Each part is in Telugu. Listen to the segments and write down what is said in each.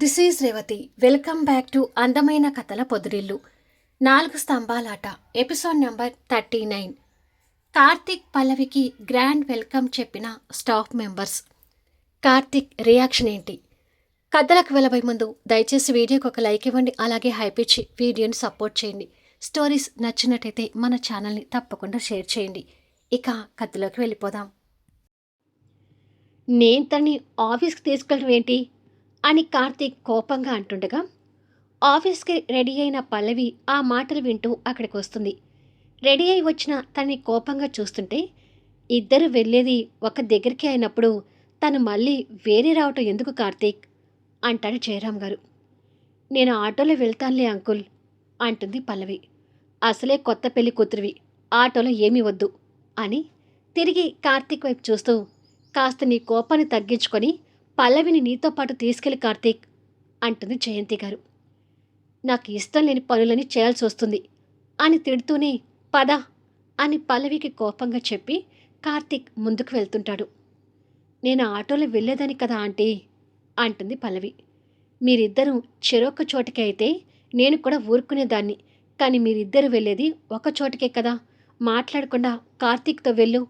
This is Revathi. Welcome back to అందమైన కథల పొదిరిల్లు. 4 స్తంభాలాట ఎపిసోడ్ నెంబర్ 39. కార్తిక్ పల్లవికి గ్రాండ్ వెల్కమ్ చెప్పిన స్టాఫ్ మెంబర్స్. కార్తిక్ రియాక్షన్ ఏంటి? కథలకు వెళ్ళబోయే ముందు దయచేసి వీడియోకి ఒక లైక్ ఇవ్వండి, అలాగే హైప్ ఇచ్చి వీడియోని సపోర్ట్ చేయండి. స్టోరీస్ నచ్చినట్టయితే మన ఛానల్ని తప్పకుండా షేర్ చేయండి. ఇక కథలోకి వెళ్ళిపోదాం. నేను తన్ని ఆఫీస్కి తీసుకెళ్ళడం ఏంటి అని కార్తీక్ కోపంగా అంటుండగా ఆఫీస్కి రెడీ అయిన పల్లవి ఆ మాటలు వింటూ అక్కడికి వస్తుంది. రెడీ అయి వచ్చిన తనని కోపంగా చూస్తుంటే ఇద్దరు వెళ్ళేది ఒక దగ్గరికి అయినప్పుడు తను మళ్ళీ వేరే రావటం ఎందుకు కార్తీక్ అంటాడు జయరాం గారు. నేను ఆటోలో వెళ్తానులే అంకుల్ అంటుంది పల్లవి. అసలే కొత్త పెళ్లి కూతురివి, ఆటోలో ఏమీ వద్దు అని తిరిగి కార్తీక్ వైపు చూస్తూ కాస్త నీ కోపాన్ని తగ్గించుకొని పల్లవిని నీతో పాటు తీసుకెళ్లి కార్తీక్ అంటుంది జయంతి గారు. నాకు ఇష్టం లేని పనులని చేయాల్సి వస్తుంది అని తిడుతూనే పద అని పల్లవికి కోపంగా చెప్పి కార్తీక్ ముందుకు వెళ్తుంటాడు. నేను ఆటోలో వెళ్ళేదని కదా ఆంటీ అంటుంది పల్లవి. మీరిద్దరూ చెరొక్క చోటకే అయితే నేను కూడా ఊరుకునేదాన్ని, కానీ మీరిద్దరు వెళ్ళేది ఒక చోటకే కదా, మాట్లాడకుండా కార్తీక్తో వెళ్ళు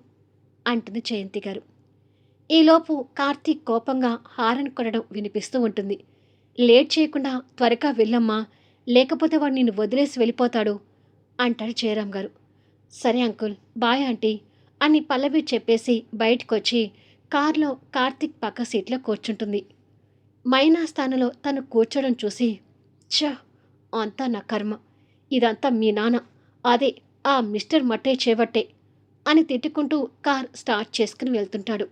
అంటుంది జయంతి గారు. ఈలోపు కార్తీక్ కోపంగా హారన్ కొనడం వినిపిస్తూ ఉంటుంది. లేట్ చేయకుండా త్వరగా వెళ్ళమ్మా, లేకపోతే వాడు నిన్ను వదిలేసి వెళ్ళిపోతాడు అంటాడు జయరాం గారు. సరే అంకుల్, బాయ్ ఆంటీ అని పల్లవి చెప్పేసి బయటకొచ్చి కారులో కార్తీక్ పక్క సీట్లో కూర్చుంటుంది. మైనా స్థానంలో తను కూర్చోడం చూసి ఛ, అంతా నా కర్మ, ఇదంతా మీ నాన్న, అదే ఆ మిస్టర్ మట్టే చేవట్టే అని తిట్టుకుంటూ కార్ స్టార్ట్ చేసుకుని వెళ్తుంటాడు.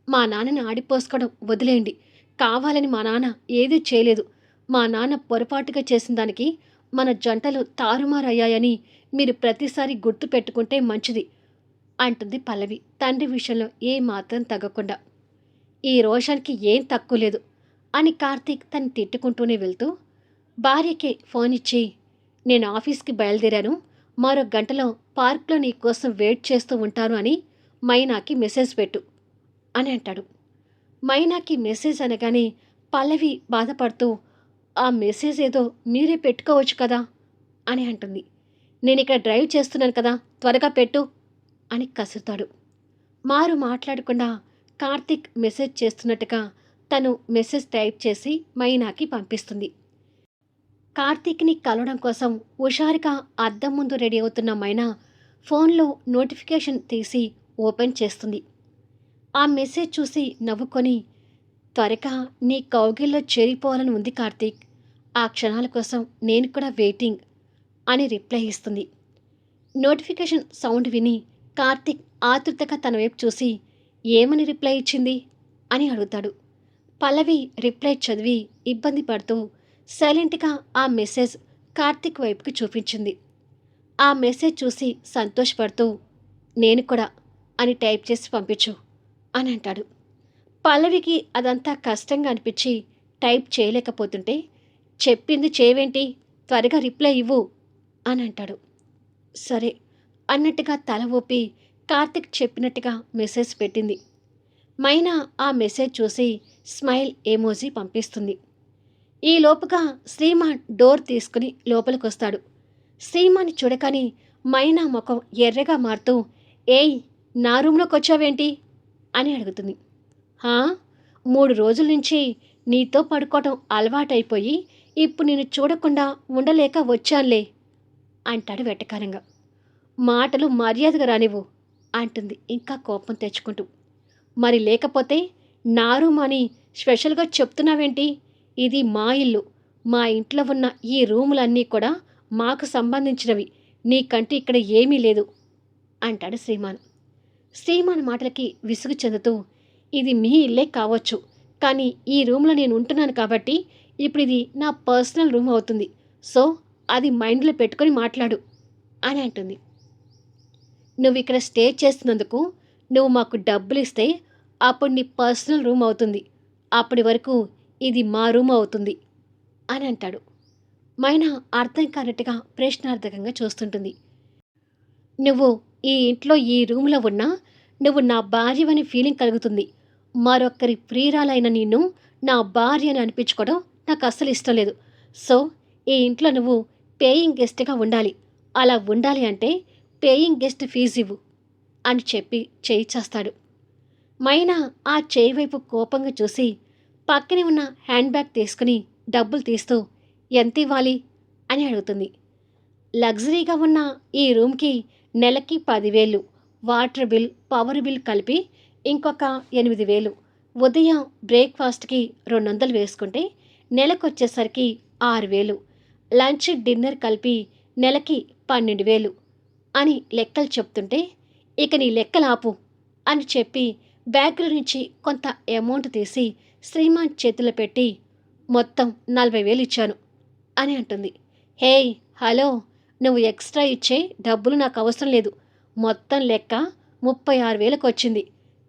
మా నాన్నని ఆడిపోసుకోవడం వదిలేయండి, కావాలని మా నాన్న ఏదీ చేయలేదు. మా నాన్న పొరపాటుగా చేసిన దానికి మన జంటలు తారుమారయ్యాయని మీరు ప్రతిసారి గుర్తు పెట్టుకుంటే మంచిది అంటుంది పల్లవి తండ్రి విషయంలో ఏ మాత్రం తగ్గకుండా. ఈ రోషన్కి ఏం తక్కువ లేదు అని కార్తీక్ తను తిట్టుకుంటూనే వెళ్తూ భార్యకి ఫోన్ ఇచ్చి నేను ఆఫీస్కి బయలుదేరాను, మరో గంటలో పార్క్లో నీ కోసం వెయిట్ చేస్తూ ఉంటాను అని మైనాకి మెసేజ్ పెట్టు అని అంటాడు. మైనాకి మెసేజ్ అనగానే పల్లవి బాధపడుతూ ఆ మెసేజ్ ఏదో మీరే పెట్టుకోవచ్చు కదా అని అంటుంది. నేను ఇక్కడ డ్రైవ్ చేస్తున్నాను కదా, త్వరగా పెట్టు అని కసురుతాడు. మారు మాట్లాడకుండా కార్తీక్ మెసేజ్ చేస్తున్నట్టుగా తను మెసేజ్ టైప్ చేసి మైనాకి పంపిస్తుంది. కార్తీక్ని కలవడం కోసం హుషారుగా అద్దం ముందు రెడీ అవుతున్న మైనా ఫోన్లో నోటిఫికేషన్ తీసి ఓపెన్ చేస్తుంది. ఆ మెసేజ్ చూసి నవ్వుకొని త్వరగా నీ కౌగిల్లో చేరిపోవాలని ఉంది కార్తీక్, ఆ క్షణాల కోసం నేను కూడా వెయిటింగ్ అని రిప్లై ఇస్తుంది. నోటిఫికేషన్ సౌండ్ విని కార్తీక్ ఆతృతగా తన వైపు చూసి ఏమని రిప్లై ఇచ్చింది అని అడుగుతాడు. పల్లవి రిప్లై చదివి ఇబ్బంది పడుతూ సైలెంట్గా ఆ మెసేజ్ కార్తీక్ వైపుకి చూపించింది. ఆ మెసేజ్ చూసి సంతోషపడుతూ నేను కూడా అని టైప్ చేసి పంపించు అని అంటాడు. పల్లవికి అదంతా కష్టంగా అనిపించి టైప్ చేయలేకపోతుంటే చెప్పింది చేయవేంటి, త్వరగా రిప్లై ఇవ్వు అని అంటాడు. సరే అన్నట్టుగా తల ఊపి కార్తిక్ చెప్పినట్టుగా మెసేజ్ పెట్టింది. మైనా ఆ మెసేజ్ చూసి స్మైల్ ఎమోజీ పంపిస్తుంది. ఈ లోపుగా శ్రీమాన్ డోర్ తీసుకుని లోపలికి వస్తాడు. శ్రీమాన్ని చూడగానే మైనా ముఖం ఎర్రగా మారుతూ ఏయ్, నా రూమ్లోకి వచ్చావేంటి అని అడుగుతుంది. 3 రోజుల నుంచి నీతో పడుకోవటం అలవాటైపోయి ఇప్పుడు నేను చూడకుండా ఉండలేక వచ్చానులే అంటాడు వెటకారంగా. మాటలు మర్యాదగా రానివ్వు అంటుంది ఇంకా కోపం తెచ్చుకుంటూ. మరి లేకపోతే నా రూమ్ అని స్పెషల్గా చెప్తున్నావేంటి? ఇది మా ఇల్లు, మా ఇంట్లో ఉన్న ఈ రూములన్నీ కూడా మాకు సంబంధించినవి, నీకంటే ఇక్కడ ఏమీ లేదు అంటాడు శ్రీమాన్. శ్రీమాన్ మాటలకి విసుగు చెందుతూ ఇది మీ ఇల్లే కావచ్చు, కానీ ఈ రూమ్లో నేను ఉంటున్నాను కాబట్టి ఇప్పుడు ఇది నా పర్సనల్ రూమ్ అవుతుంది, సో అది మైండ్లో పెట్టుకొని మాట్లాడు అని అంటుంది. నువ్వు ఇక్కడ స్టే చేస్తున్నందుకు నువ్వు మాకు డబ్బులు ఇస్తే అప్పుడు నీ పర్సనల్ రూమ్ అవుతుంది, అప్పటి వరకు ఇది మా రూమ్ అవుతుంది అని అంటాడు. మైనా అర్థం కానట్టుగా ప్రశ్నార్థకంగా చూస్తుంటుంది. నువ్వు ఈ ఇంట్లో ఈ రూమ్లో ఉన్నా నువ్వు నా భార్యవని ఫీలింగ్ కలుగుతుంది, మరొక్కరి ప్రియురాలైన నిన్ను నా భార్య అని అనిపించుకోవడం నాకు అస్సలు ఇష్టం లేదు. సో ఈ ఇంట్లో నువ్వు పేయింగ్ గెస్ట్గా ఉండాలి. అలా ఉండాలి అంటే పేయింగ్ గెస్ట్ ఫీజు ఇవ్వు అని చెప్పి చేయి చేస్తాడు. మైనా ఆ చేయి వైపు కోపంగా చూసి పక్కనే ఉన్న హ్యాండ్ బ్యాగ్ తీసుకుని డబ్బులు తీస్తూ ఎంత ఇవ్వాలి అని అడుగుతుంది. లగ్జరీగా ఉన్న ఈ రూమ్కి నెలకి 10,000, వాటర్ బిల్, పవర్ బిల్ కలిపి ఇంకొక 8,000, ఉదయం బ్రేక్ఫాస్ట్కి 200 వేసుకుంటే నెలకొచ్చేసరికి 6,000, లంచ్ డిన్నర్ కలిపి నెలకి 12,000 అని లెక్కలు చెప్తుంటే ఇక నీ లెక్కలు ఆపు అని చెప్పి బ్యాగ్లో నుంచి కొంత అమౌంట్ తీసి శ్రీమాన్ చేతిలో పెట్టి మొత్తం 40,000 ఇచ్చాను అని అంటుంది. హేయ్ హలో, నువ్వు ఎక్స్ట్రా ఇచ్చే డబ్బులు నాకు అవసరం లేదు. మొత్తం లెక్క 36,000కి వచ్చింది.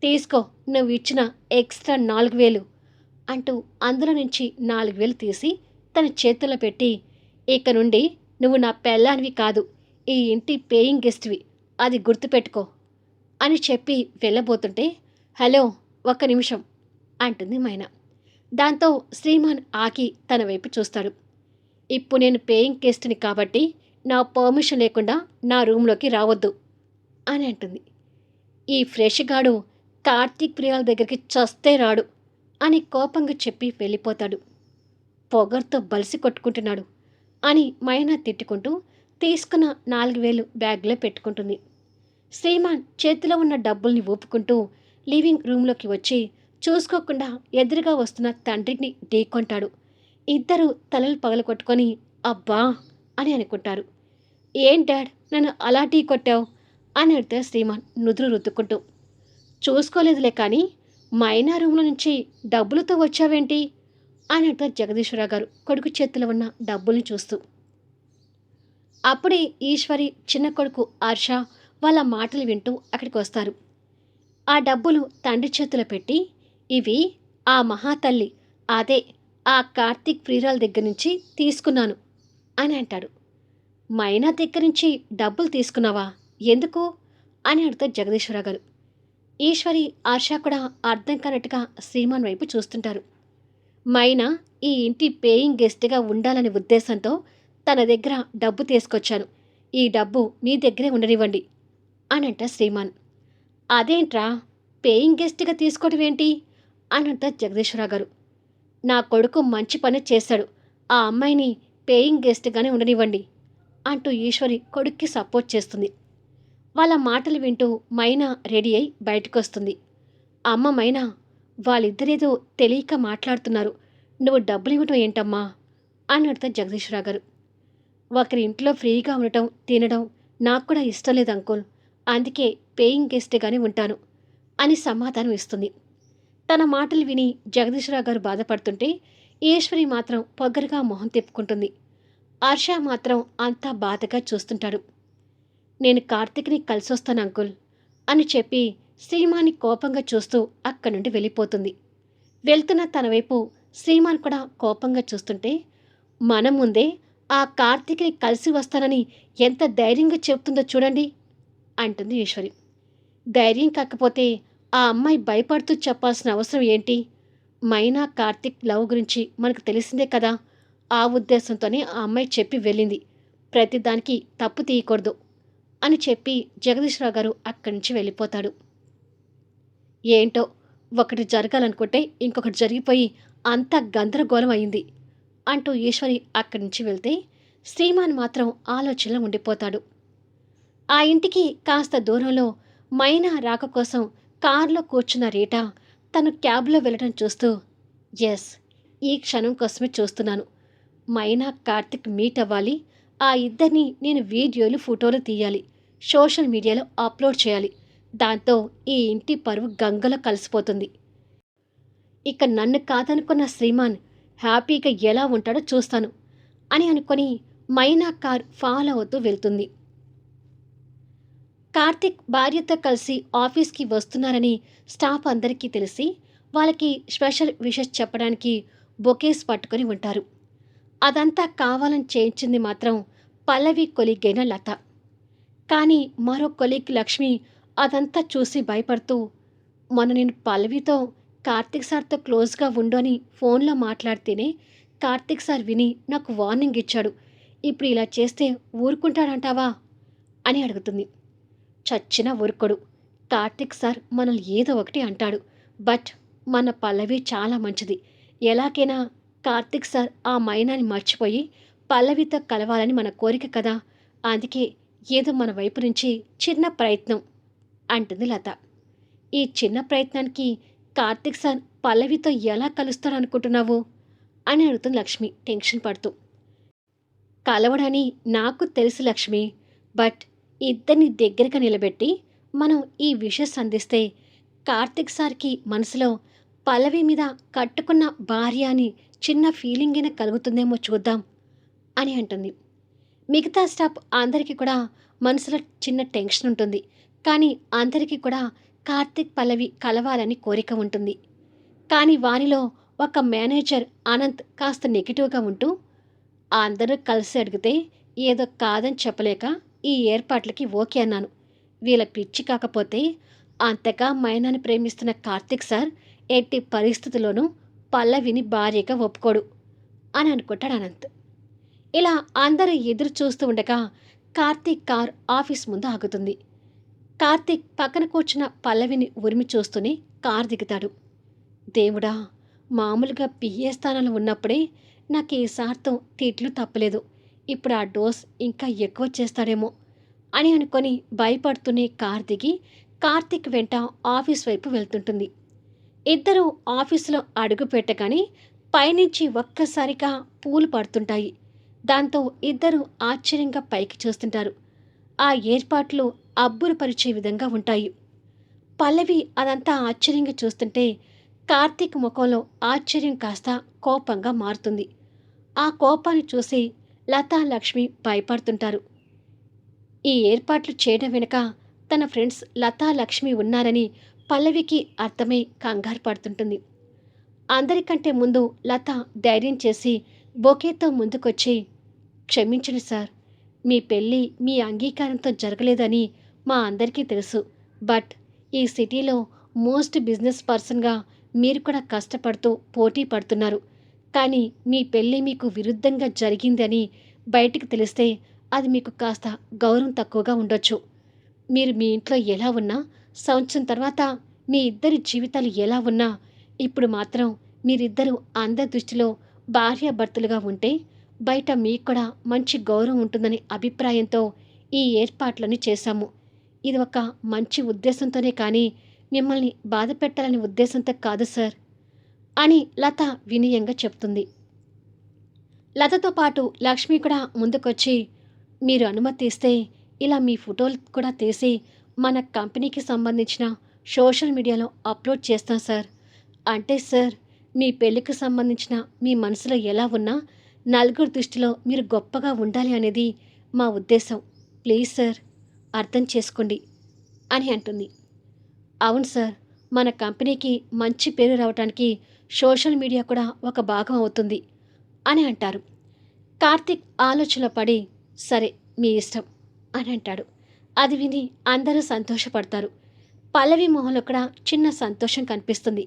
తీసుకో నువ్వు ఇచ్చిన ఎక్స్ట్రా 4,000 అంటూ అందులో నుంచి 4,000 తీసి తన చేతుల్లో పెట్టి ఇక నుండి నువ్వు నా పెళ్ళానివి కాదు, ఈ ఇంటి పేయింగ్ గెస్ట్వి, అది గుర్తుపెట్టుకో అని చెప్పి వెళ్ళబోతుంటే హలో ఒక్క నిమిషం అంటుంది మైనా. దాంతో శ్రీమాన్ ఆకి తన వైపు చూస్తాడు. ఇప్పుడు నేను పేయింగ్ గెస్ట్ని కాబట్టి నా పర్మిషన్ లేకుండా నా రూమ్లోకి రావద్దు అని అంటుంది. ఈ ఫ్రెష్ గాడు కార్తీక్ ప్రియాల దగ్గరికి చస్తే రాడు అని కోపంగా చెప్పి వెళ్ళిపోతాడు. పొగర్తో బలిసి కొట్టుకుంటున్నాడు అని మైనా తిట్టుకుంటూ తీసుకున్న 4,000 బ్యాగ్లో పెట్టుకుంటుంది. శ్రీమాన్ చేతిలో ఉన్న డబ్బుల్ని ఊపుకుంటూ లివింగ్ రూమ్లోకి వచ్చి చూసుకోకుండా ఎదురుగా వస్తున్న తండ్రిని ఢీకొంటాడు. ఇద్దరు తలలు పగలగొట్టుకొని అబ్బా అని అనుకుంటారు. ఏం డాడ్ నన్ను అలా ఢీ కొట్టావు అని అడిగారు శ్రీమాన్ నుదురు రుద్దుకుంటూ. చూసుకోలేదులే కానీ మైనా రూమ్లో నుంచి డబ్బులతో వచ్చావేంటి అని అడిగారు జగదీశ్వరరావు గారు కొడుకు చేతిలో ఉన్న డబ్బుల్ని చూస్తూ. అప్పుడే ఈశ్వరి చిన్న కొడుకు హర్ష వాళ్ళ మాటలు వింటూ అక్కడికి వస్తారు. ఆ డబ్బులు తండ్రి చేతిలో పెట్టి ఇవి ఆ మహాతల్లి, అదే ఆ కార్తీక్ ప్రియురాల దగ్గర నుంచి తీసుకున్నాను అని అంటాడు. మైనా దగ్గర నుంచి డబ్బులు తీసుకున్నావా, ఎందుకు అని అడుగుతారు జగదీశ్వరరావు గారు. ఈశ్వరి హర్ష కూడా అర్థం కానట్టుగా శ్రీమాన్ వైపు చూస్తుంటారు. మైనా ఈ ఇంటి పేయింగ్ గెస్ట్గా ఉండాలనే ఉద్దేశంతో తన దగ్గర డబ్బు తీసుకొచ్చాను, ఈ డబ్బు మీ దగ్గరే ఉండనివ్వండి అని అంట శ్రీమాన్. అదేంట్రా పేయింగ్ గెస్ట్గా తీసుకోవడం ఏంటి అని అంటారు జగదీశ్వరరావు గారు. నా కొడుకు మంచి పని చేశాడు, ఆ అమ్మాయిని పేయింగ్ గెస్ట్గానే ఉండనివ్వండి అంటూ ఈశ్వరి కొడుక్కి సపోర్ట్ చేస్తుంది. వాళ్ళ మాటలు వింటూ మైనా రెడీ అయి బయటకు వస్తుంది. అమ్మ మైనా, వాళ్ళిద్దరేదో తెలియక మాట్లాడుతున్నారు, నువ్వు డబ్బులు ఇవ్వటం ఏంటమ్మా అని అడుగుతారు జగదీశ్వరరావు గారు. ఒకరి ఇంట్లో ఫ్రీగా ఉండటం తినడం నాకు కూడా ఇష్టం లేదు అంకుల్, అందుకే పేయింగ్ గెస్ట్గానే ఉంటాను అని సమాధానం ఇస్తుంది. తన మాటలు విని జగదీశ్వరరావు గారు బాధపడుతుంటే ఈశ్వరి మాత్రం పొగ్గరగా మొహం తిప్పుకుంటుంది. హర్ష మాత్రం అంతా బాధగా చూస్తుంటాడు. నేను కార్తీక్ని కలిసొస్తాను అంకుల్ అని చెప్పి శ్రీమాన్ని కోపంగా చూస్తూ అక్కడి నుండి వెళ్ళిపోతుంది. వెళ్తున్న తన వైపు శ్రీమాన్ కూడా కోపంగా చూస్తుంటే మన ముందే ఆ కార్తీక్ని కలిసి వస్తానని ఎంత ధైర్యంగా చెప్తుందో చూడండి అంటుంది ఈశ్వరి. ధైర్యం కాకపోతే ఆ అమ్మాయి భయపడుతూ చెప్పాల్సిన అవసరం ఏంటి? మైనా కార్తీక్ లవ్ గురించి మనకు తెలిసిందే కదా, ఆ ఉద్దేశంతోనే ఆ అమ్మాయి చెప్పి వెళ్ళింది, ప్రతిదానికి తప్పు తీయకూడదు అని చెప్పి జగదీశ్వరరావు గారు అక్కడి నుంచి వెళ్ళిపోతాడు. ఏంటో ఒకటి జరగాలనుకుంటే ఇంకొకటి జరిగిపోయి అంతా గందరగోళం అయింది అంటూ ఈశ్వరి అక్కడి నుంచి వెళ్తే శ్రీమాన్ మాత్రం ఆలోచనలో ఉండిపోతాడు. ఆ ఇంటికి కాస్త దూరంలో మైనా రాక కోసం కారులో కూర్చున్న రీటా తను క్యాబ్లో వెళ్ళడం చూస్తూ ఎస్, ఈ క్షణం కోసమే చూస్తున్నాను, మైనా కార్తిక్ మీట్ అవ్వాలి, ఆ ఇద్దరిని నేను వీడియోలు ఫోటోలు తీయాలి, సోషల్ మీడియాలో అప్లోడ్ చేయాలి, దాంతో ఈ ఇంటి పరువు గంగలో కలిసిపోతుంది. ఇక నన్ను కాదనుకున్న శ్రీమాన్ హ్యాపీగా ఎలా ఉంటాడో చూస్తాను అని అనుకొని మైనా కార్ ఫాలో అవుతూ వెళ్తుంది. కార్తిక్ భార్యతో కలిసి ఆఫీస్కి వస్తున్నారని స్టాఫ్ అందరికీ తెలిసి వాళ్ళకి స్పెషల్ విషెస్ చెప్పడానికి బొకేస్ పట్టుకొని ఉంటారు. అదంతా కావాలని చేయించింది మాత్రం పల్లవి కొలీగైన లత. కానీ మరో కొలీగ్ లక్ష్మి అదంతా చూసి భయపడుతూ మొన్న నేను పల్లవితో కార్తీక్ సార్తో క్లోజ్గా ఉండు అని ఫోన్లో మాట్లాడితేనే కార్తీక్ సార్ విని నాకు వార్నింగ్ ఇచ్చాడు. ఇప్పుడు ఇలా చేస్తే ఊరుకుంటాడంటావా అని అడుగుతుంది. చచ్చిన ఊరుకోడు. కార్తీక్ సార్ మనల్ని ఏదో ఒకటి అంటాడు. బట్ మన పల్లవి చాలా మంచిది. ఎలాగైనా కార్తీక్ సార్ ఆ మైనాని మర్చిపోయి పల్లవితో కలవాలని మన కోరిక కదా. అందుకే ఏదో మన వైపు నుంచి చిన్న ప్రయత్నం అంటుంది లత. ఈ చిన్న ప్రయత్నానికి కార్తీక్ సార్ పల్లవితో ఎలా కలుస్తాడనుకుంటున్నావు అని అడుగుతుంది లక్ష్మి టెన్షన్ పడుతూ. కలవడని నాకు తెలుసు లక్ష్మి. బట్ ఇద్దరిని దగ్గరగా నిలబెట్టి మనం ఈ విషయం సంధిస్తే కార్తీక్ సార్కి మనసులో పల్లవి మీద కట్టుకున్న భార్య అని చిన్న ఫీలింగ్ అయినా కలుగుతుందేమో చూద్దాం అని అంటుంది. మిగతా స్టాఫ్ అందరికీ కూడా మనసులో చిన్న టెన్షన్ ఉంటుంది. కానీ అందరికీ కూడా కార్తీక్ పల్లవి కలవాలని కోరిక ఉంటుంది. కానీ వారిలో ఒక మేనేజర్ అనంత్ కాస్త నెగిటివ్గా ఉంటూ అందరూ కలిసి అడిగితే ఏదో కాదని చెప్పలేక ఈ ఏర్పాట్లకి ఓకే అన్నాను. వీళ్ళ పిచ్చి కాకపోతే అంతగా మైనాని ప్రేమిస్తున్న కార్తీక్ సార్ ఎట్టి పరిస్థితుల్లోనూ పల్లవిని భార్యగా ఒప్పుకోడు అని అనుకుంటాడు అనంత్. ఇలా అందరూ ఎదురు చూస్తూ ఉండగా కార్తీక్ కార్ ఆఫీస్ ముందు ఆగుతుంది. కార్తీక్ పక్కన కూర్చున్న పల్లవిని ఉరిమి చూస్తూనే కార్ దిగుతాడు. దేవుడా, మామూలుగా పిఏ స్థానంలో ఉన్నప్పుడే నాకు ఈసారితో తిట్లు తప్పలేదు. ఇప్పుడు ఆ డోస్ ఇంకా ఎక్కువ చేస్తాడేమో అని అనుకొని భయపడుతూనే కార్ దిగి కార్తీక్ వెంట ఆఫీస్ వైపు వెళ్తుంటుంది. ఇద్దరూ ఆఫీసులో అడుగు పెట్టగానే పైనుంచి ఒక్కసారిగా పూలు పడుతుంటాయి. దాంతో ఇద్దరు ఆశ్చర్యంగా పైకి చూస్తుంటారు. ఆ ఏర్పాట్లు అబ్బురపరిచే విధంగా ఉంటాయి. పల్లవి అదంతా ఆశ్చర్యంగా చూస్తుంటే కార్తీక్ ముఖంలో ఆశ్చర్యం కాస్త కోపంగా మారుతుంది. ఆ కోపాన్ని చూసి లతా లక్ష్మి భయపడుతుంటారు. ఈ ఏర్పాట్లు చేయడం వెనుక తన ఫ్రెండ్స్ లతా లక్ష్మి ఉన్నారని పల్లవికి అర్థమై కంగారు పడుతుంటుంది. అందరికంటే ముందు లత ధైర్యం చేసి బొకేతో ముందుకొచ్చి, క్షమించండి సార్, మీ పెళ్ళి మీ అంగీకారంతో జరగలేదని మా అందరికీ తెలుసు. బట్ ఈ సిటీలో మోస్ట్ బిజినెస్ పర్సన్గా మీరు కూడా కష్టపడుతూ పోటీ పడుతున్నారు. కానీ మీ పెళ్ళి మీకు విరుద్ధంగా జరిగిందని బయటికి తెలిస్తే అది మీకు కాస్త గౌరవం తక్కువగా ఉండొచ్చు. మీరు మీ ఇంట్లో ఎలా ఉన్నా, సంవత్సరం తర్వాత మీ ఇద్దరి జీవితాలు ఎలా ఉన్నా, ఇప్పుడు మాత్రం మీరిద్దరూ అందరి దృష్టిలో భార్యాభర్తలుగా ఉంటే బయట మీకు కూడా మంచి గౌరవం ఉంటుందనే అభిప్రాయంతో ఈ ఏర్పాట్లని చేశాము. ఇది ఒక మంచి ఉద్దేశంతోనే కానీ మిమ్మల్ని బాధ పెట్టాలనే ఉద్దేశంతో కాదు సార్ అని లత వినయంగా చెప్తుంది. లతతో పాటు లక్ష్మి కూడా ముందుకొచ్చి, మీరు అనుమతి ఇస్తే ఇలా మీ ఫోటోలు కూడా తీసి మన కంపెనీకి సంబంధించిన సోషల్ మీడియాలో అప్లోడ్ చేస్తాం సార్. అంటే సార్, మీ పెళ్ళికి సంబంధించిన మీ మనసులో ఎలా ఉన్నా నలుగురు దృష్టిలో మీరు గొప్పగా ఉండాలి అనేది మా ఉద్దేశం. ప్లీజ్ సార్, అర్థం చేసుకోండి అని అంటుంది. అవును సార్, మన కంపెనీకి మంచి పేరు రావడానికి సోషల్ మీడియా కూడా ఒక భాగం అవుతుంది అని అంటారు. కార్తీక్ ఆలోచనలో పడి, సరే మీ ఇష్టం అని అంటాడు. అది విని అందరూ సంతోషపడతారు. పల్లవి మొహంలో కూడా చిన్న సంతోషం కనిపిస్తుంది.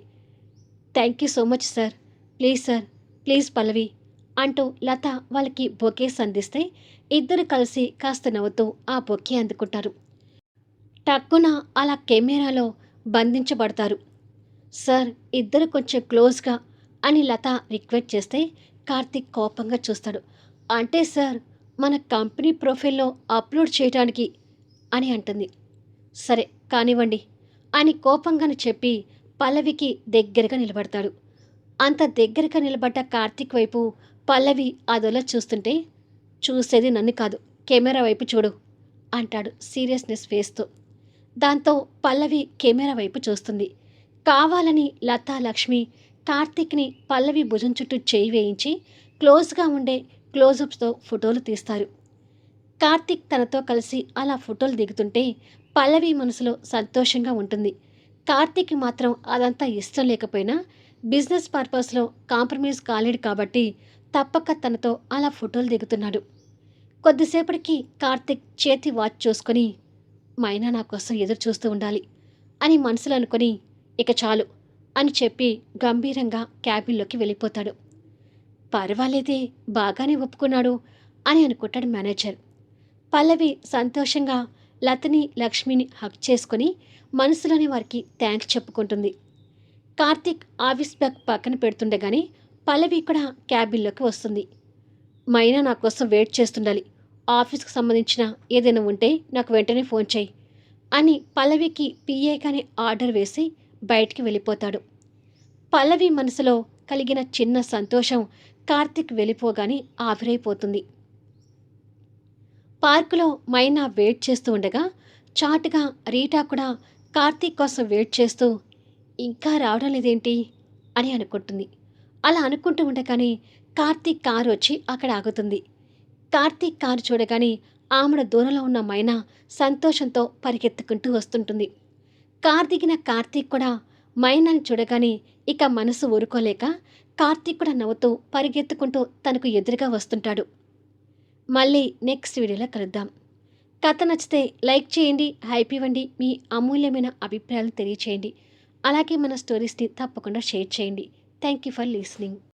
Thank you so much sir. Please sir, please Pallavi అంటూ లత వాళ్ళకి బొకేస్ అందిస్తే ఇద్దరు కలిసి కాస్త నవ్వుతూ ఆ బొకే అందుకుంటారు. టక్కున అలా కెమెరాలో బంధించబడతారు. సార్, ఇద్దరు కొంచెం క్లోజ్గా అని లత రిక్వెస్ట్ చేస్తే కార్తీక్ కోపంగా చూస్తాడు. అంటే సార్, మన కంపెనీ ప్రొఫైల్లో అప్లోడ్ చేయడానికి అని అంటుంది. సరే కానివ్వండి అని కోపంగానే చెప్పి పల్లవికి దగ్గరగా నిలబడతాడు. అంత దగ్గరగా నిలబడ్డ కార్తీక్ వైపు పల్లవి అదోలా చూస్తుంటే, చూసేది నన్ను కాదు, కెమెరా వైపు చూడు అంటాడు సీరియస్నెస్ ఫేస్తో. దాంతో పల్లవి కెమెరా వైపు చూస్తుంది. కావాలని లతా లక్ష్మి కార్తీక్ని పల్లవి భుజం చుట్టూ చేయి వేయించి క్లోజ్గా ఉండే క్లోజప్స్తో ఫోటోలు తీస్తారు. కార్తీక్ తనతో కలిసి అలా ఫోటోలు దిగుతుంటే పల్లవి మనసులో సంతోషంగా ఉంటుంది. కార్తీక్ మాత్రం అదంతా ఇష్టం లేకపోయినా బిజినెస్ పర్పస్లో కాంప్రమైజ్ కాలేడు కాబట్టి తప్పక తనతో అలా ఫోటోలు దిగుతున్నాడు. కొద్దిసేపటికి కార్తీక్ చేతి వాచ్ చూసుకొని, మైనా నా కోసం ఎదురు చూస్తూ ఉండాలి అని మనసులో అనుకొని, ఇక చాలు అని చెప్పి గంభీరంగా క్యాబిన్లోకి వెళ్ళిపోతాడు. పర్వాలేదే, బాగానే ఒప్పుకున్నాడు అని అనుకుంటాడు మేనేజర్. పల్లవి సంతోషంగా లతని, లక్ష్మిని హగ్ చేసుకొని మనసులోనే వారికి థ్యాంక్స్ చెప్పుకుంటుంది. కార్తీక్ ఆఫీస్ బ్యాగ్ పక్కన పెడుతుండగానే పల్లవి కూడా క్యాబిన్లోకి వస్తుంది. మైనా నా కోసం వెయిట్ చేస్తుండాలి. ఆఫీస్కి సంబంధించిన ఏదైనా ఉంటే నాకు వెంటనే ఫోన్ చేయి అని పల్లవికి పిఏగానే ఆర్డర్ వేసి బయటికి వెళ్ళిపోతాడు. పల్లవి మనసులో కలిగిన చిన్న సంతోషం కార్తీక్ వెళ్ళిపోగానే ఆవిరైపోతుంది. పార్కులో మైనా వెయిట్ చేస్తూ ఉండగా చాటుగా రీటా కూడా కార్తీక్ కోసం వెయిట్ చేస్తూ ఇంకా రావడం లేదేంటి అని అనుకుంటుంది. అలా అనుకుంటూ ఉండగానే కార్తీక్ కారు వచ్చి అక్కడ ఆగుతుంది. కార్తీక్ కారు చూడగానే ఆమెడ దూరంలో ఉన్న మైనా సంతోషంతో పరిగెత్తుకుంటూ వస్తుంటుంది. కారు దిగిన కార్తీక్ కూడా మైనాని చూడగానే ఇక మనసు ఊరుకోలేక కార్తీక్ కూడా నవ్వుతూ పరిగెత్తుకుంటూ తనకు ఎదురుగా వస్తుంటాడు. మళ్ళీ నెక్స్ట్ వీడియోలో కలుద్దాం. కథ నచ్చితే లైక్ చేయండి, హైప్ ఇవ్వండి, మీ అమూల్యమైన అభిప్రాయాలు తెలియచేయండి. అలాగే మన స్టోరీస్ని తప్పకుండా షేర్ చేయండి. Thank you for listening.